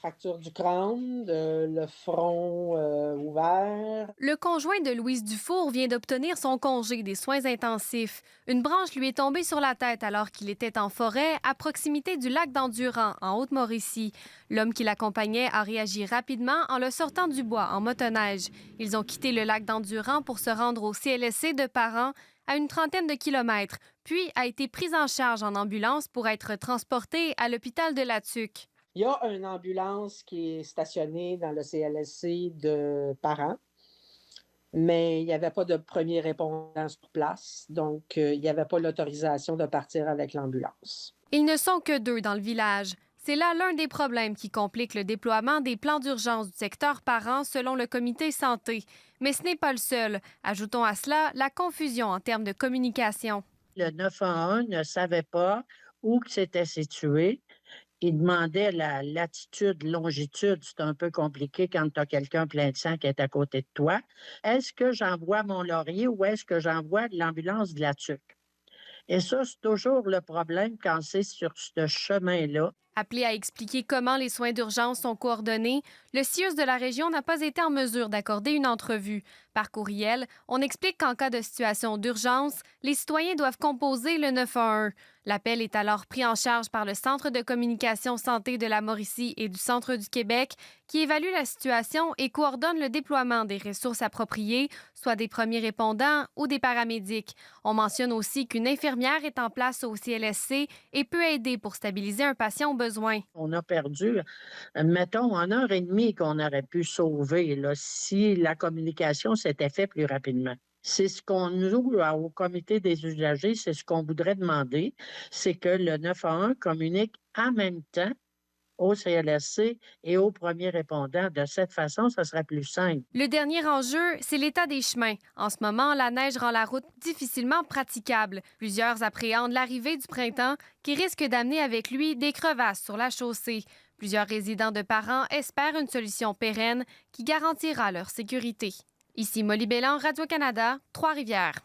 fracture du crâne, le front ouvert. Le conjoint de Louise Dufour vient d'obtenir son congé des soins intensifs. Une branche lui est tombée sur la tête alors qu'il était en forêt à proximité du lac d'Endurant, en Haute-Mauricie. L'homme qui l'accompagnait a réagi rapidement en le sortant du bois en motoneige. Ils ont quitté le lac d'Endurant pour se rendre au CLSC de Parent, à une trentaine de kilomètres, puis a été pris en charge en ambulance pour être transporté à l'hôpital de La Tuque. Il y a une ambulance qui est stationnée dans le CLSC de Parent, mais il n'y avait pas de premier répondant sur place, donc il n'y avait pas l'autorisation de partir avec l'ambulance. Ils ne sont que 2 dans le village. C'est là l'un des problèmes qui complique le déploiement des plans d'urgence du secteur Parent selon le comité santé. Mais ce n'est pas le seul. Ajoutons à cela la confusion en termes de communication. Le 911 ne savait pas où que c'était situé. Il demandait la latitude, longitude. C'est un peu compliqué quand tu as quelqu'un plein de sang qui est à côté de toi. Est-ce que j'envoie mon laurier ou est-ce que j'envoie l'ambulance de la TUC? Et ça, c'est toujours le problème quand c'est sur ce chemin-là. Appelé à expliquer comment les soins d'urgence sont coordonnés, le CIUS de la région n'a pas été en mesure d'accorder une entrevue. Par courriel, on explique qu'en cas de situation d'urgence, les citoyens doivent composer le 911. L'appel est alors pris en charge par le Centre de communication santé de la Mauricie et du Centre du Québec, qui évalue la situation et coordonne le déploiement des ressources appropriées, soit des premiers répondants ou des paramédics. On mentionne aussi qu'une infirmière est en place au CLSC et peut aider pour stabiliser un patient au besoin. On a perdu, mettons, en heure et demie qu'on aurait pu sauver là, si la communication s'était faite plus rapidement. C'est ce qu'on nous, au comité des usagers, c'est ce qu'on voudrait demander, c'est que le 911 communique en même temps au CLSC et aux premiers répondants. De cette façon, ça serait plus simple. Le dernier enjeu, c'est l'état des chemins. En ce moment, la neige rend la route difficilement praticable. Plusieurs appréhendent l'arrivée du printemps qui risque d'amener avec lui des crevasses sur la chaussée. Plusieurs résidents de Parent espèrent une solution pérenne qui garantira leur sécurité. Ici Molly Bélan, Radio-Canada, Trois-Rivières.